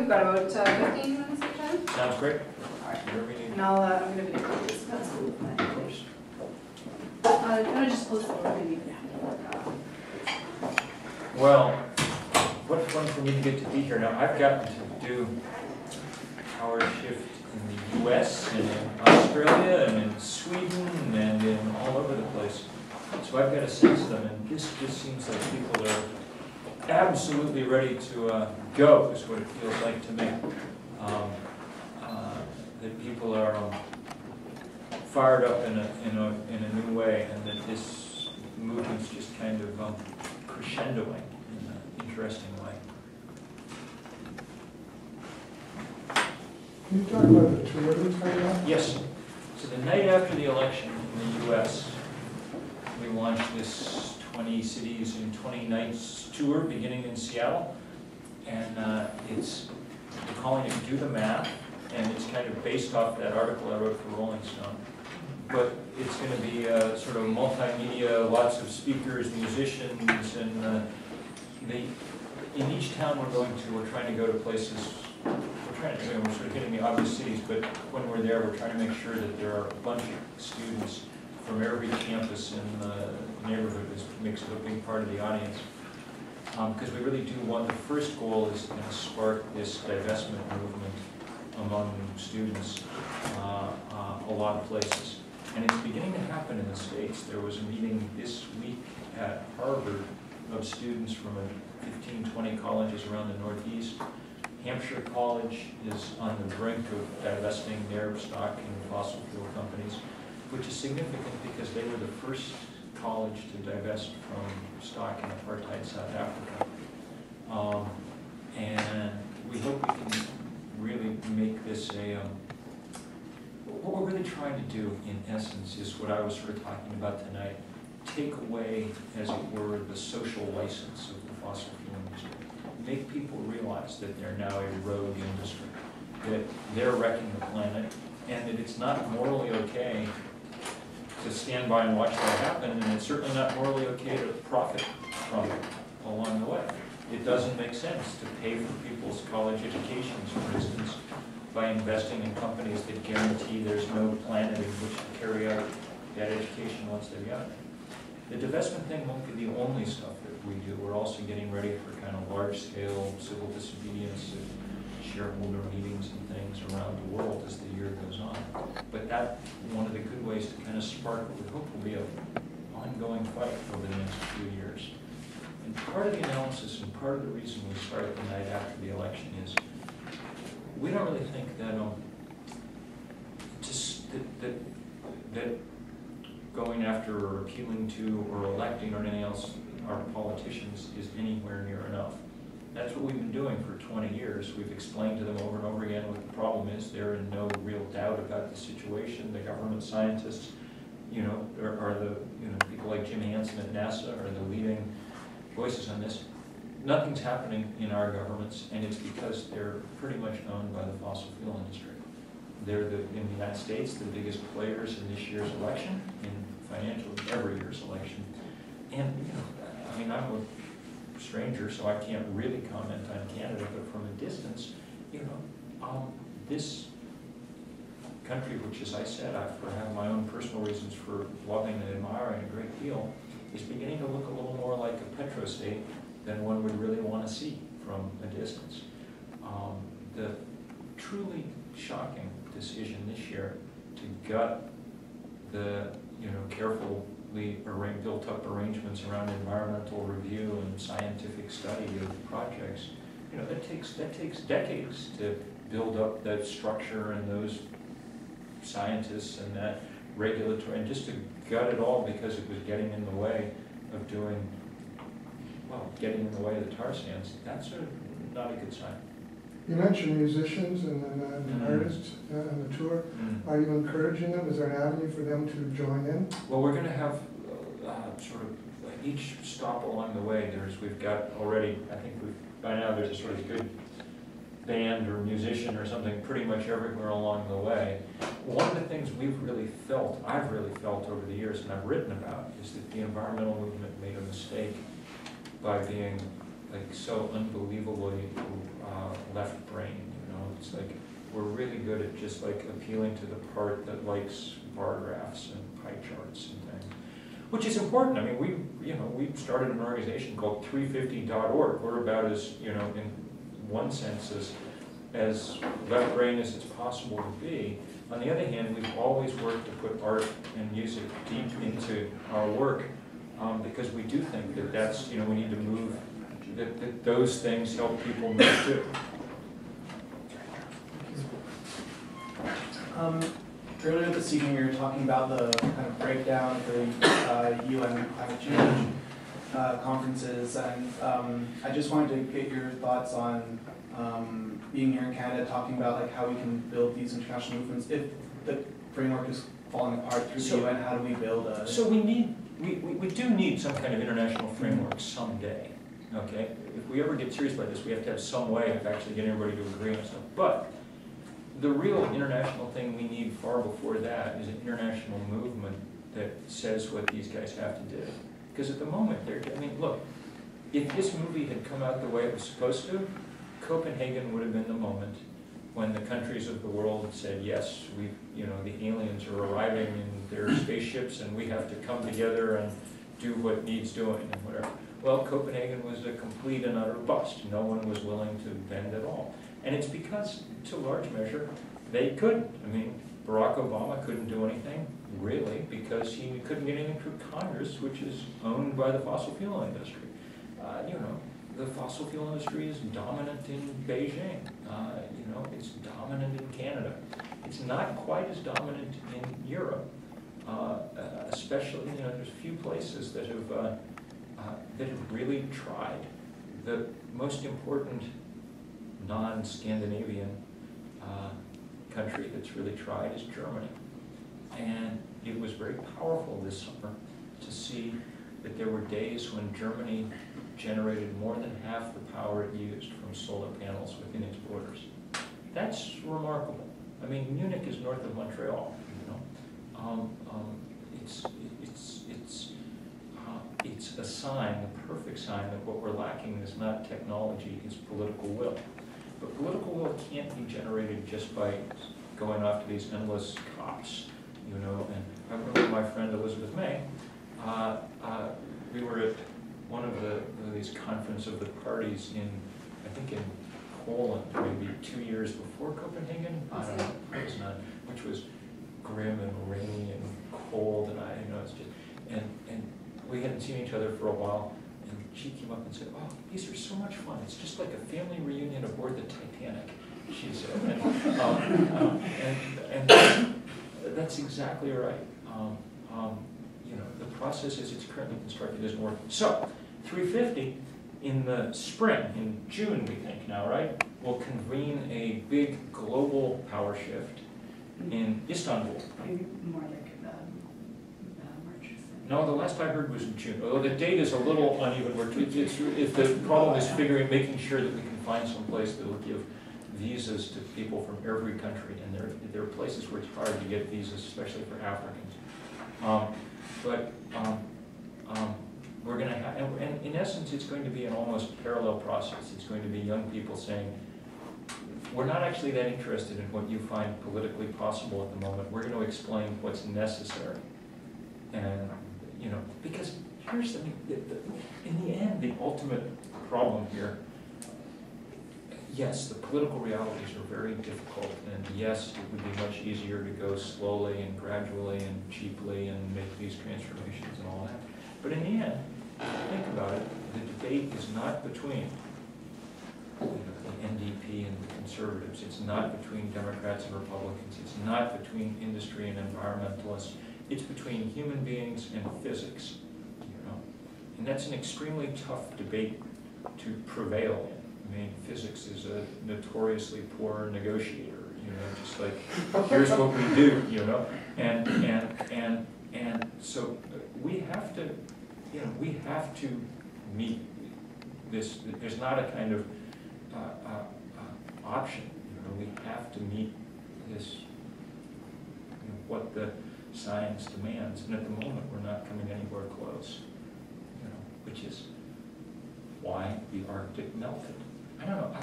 we've got about 15 minutes of time. Sounds great. All right. Whatever you need. And I'm going to video this. That's cool with my English. Can I just close the door? Maybe. Well, what fun for me to get to be here. Now, I've gotten to do our shift in the US and in Australia and in Sweden and in all over the place. So I've got a sense of them, and this just seems like people are absolutely ready to go, is what it feels like to me. That people are fired up in a new way, and that this movement's just kind of crescendoing in an interesting way. Can you talk about the tour that's coming up? Yes. So the night after the election in the U.S., we launched this 20 cities in 20 nights tour beginning in Seattle, and we're calling it Do the Math, and it's kind of based off that article I wrote for Rolling Stone. But it's going to be sort of multimedia, lots of speakers, musicians, and in each town we're trying to go to places, we're sort of hitting the obvious cities, but when we're there, we're trying to make sure that there are a bunch of students from every campus in the neighborhood that makes it a big part of the audience. Because we really do want, the first goal is to spark this divestment movement among students a lot of places. And it's beginning to happen in the States. There was a meeting this week at Harvard of students from 15, 20 colleges around the Northeast. Hampshire College is on the brink of divesting their stock in fossil fuel companies, which is significant because they were the first college to divest from stock in apartheid South Africa. And we hope we can really make this what we're really trying to do in essence is what I was sort of talking about tonight. Take away, as it were, the social license of the fossil fuel industry. Make people realize that they're now a rogue industry, that they're wrecking the planet, and that it's not morally okay to stand by and watch that happen, and it's certainly not morally okay to profit from it along the way. It doesn't make sense to pay for people's college educations, for instance, by investing in companies that guarantee there's no planet in which to carry out that education once they're out there. The divestment thing won't be the only stuff that we do. We're also getting ready for kind of large-scale civil disobedience and shareholder meetings and things around the world as the year goes on. But that's one of the good ways to kind of spark what we hope will be an ongoing fight over the next few years. And part of the analysis and part of the reason we start the night after the election is we don't really think that that going after or appealing to or electing or anything else our politicians is anywhere near enough. That's what we've been doing for 20 years. We've explained to them over and over again what the problem is. They're in no real doubt about the situation. The government scientists, are the people like Jim Hansen at NASA are the leading voices on this. Nothing's happening in our governments, and it's because they're pretty much owned by the fossil fuel industry. They're in the United States, the biggest players in this year's election, in every year's election. And I'm a stranger, so I can't really comment on Canada, but from a distance, this country, which, as I said, I have my own personal reasons for loving and admiring a great deal, is beginning to look a little more like a petrostate than one would really want to see from a distance. The truly shocking decision this year to gut the carefully built up arrangements around environmental review and scientific study of projects, that takes decades to build up that structure and those scientists and that regulatory, and just to gut it all because it was getting in the way of getting in the way of the tar sands, that's not a good sign. You mentioned musicians and artists on the tour. Are you encouraging them? Is there an avenue for them to join in? Well, we're going to have each stop along the way. We've got already, I think by now there's a sort of good band or musician or something pretty much everywhere along the way. One of the things I've really felt over the years and I've written about is that the environmental movement made a mistake by being so unbelievably left-brained. It's like, we're really good at just like appealing to the part that likes bar graphs and pie charts and things, which is important. I mean, we started an organization called 350.org. We're about as, in one sense, as left brain as it's possible to be. On the other hand, we've always worked to put art and music deep into our work because we do think that that's, we need to move, that those things help people move too. Earlier this evening, we were talking about the kind of breakdown of the UN climate change conferences, and I just wanted to get your thoughts on being here in Canada, talking about like how we can build these international movements. If the framework is falling apart through the UN, how do we build a... So we do need some kind of international framework someday, okay? If we ever get serious about this, we have to have some way of actually getting everybody to agree on something. But the real international thing we need far before that is an international movement that says what these guys have to do. Because at the moment, look, if this movie had come out the way it was supposed to, Copenhagen would have been the moment when the countries of the world said, yes, the aliens are arriving in their spaceships and we have to come together and do what needs doing and whatever. Well, Copenhagen was a complete and utter bust. No one was willing to bend at all. And it's because, to a large measure, they couldn't. Barack Obama couldn't do anything, really, because he couldn't get anything through Congress, which is owned by the fossil fuel industry. The fossil fuel industry is dominant in Beijing. It's dominant in Canada. It's not quite as dominant in Europe, especially, there's a few places that have really tried. The most important non-Scandinavian country that's really tried is Germany. And it was very powerful this summer to see that there were days when Germany generated more than half the power it used from solar panels within its borders. That's remarkable. Munich is north of Montreal. It's a sign, a perfect sign that what we're lacking is not technology, it's political will. But political will can't be generated just by going off to these endless COPs, and I remember my friend Elizabeth May, we were at one of these conference of the parties I think in Poland, maybe 2 years before Copenhagen. I don't know, it was not, which was grim and rainy and cold, and it's just, and we hadn't seen each other for a while, and she came up and said, "Oh, these are so much fun. It's just like a family reunion aboard the Titanic," she said, and that's exactly right. The process as it's currently constructed isn't working. So, 350 in the spring, in June we think now, right, will convene a big global power shift in Istanbul. Maybe more like March. No, the last I heard was in June. Although the date is a little uneven. If the problem is making sure that we can find some place that will give visas to people from every country, and there are places where it's hard to get visas, especially for Africans. We're going to have, and in essence, it's going to be an almost parallel process. It's going to be young people saying, we're not actually that interested in what you find politically possible at the moment. We're going to explain what's necessary. And, because here's in the end, the ultimate problem here, yes, the political realities are very difficult, and yes, it would be much easier to go slowly and gradually and cheaply and make these transformations and all that. But in the end, if you think about it, the debate is not between the NDP and the conservatives. It's not between Democrats and Republicans. It's not between industry and environmentalists. It's between human beings and physics, And that's an extremely tough debate to prevail in. Physics is a notoriously poor negotiator, just like, here's what we do, and so we have to, we have to meet this. There's not a kind of option, we have to meet this, what the science demands, and at the moment we're not coming anywhere close, which is why the Arctic melted. I don't know,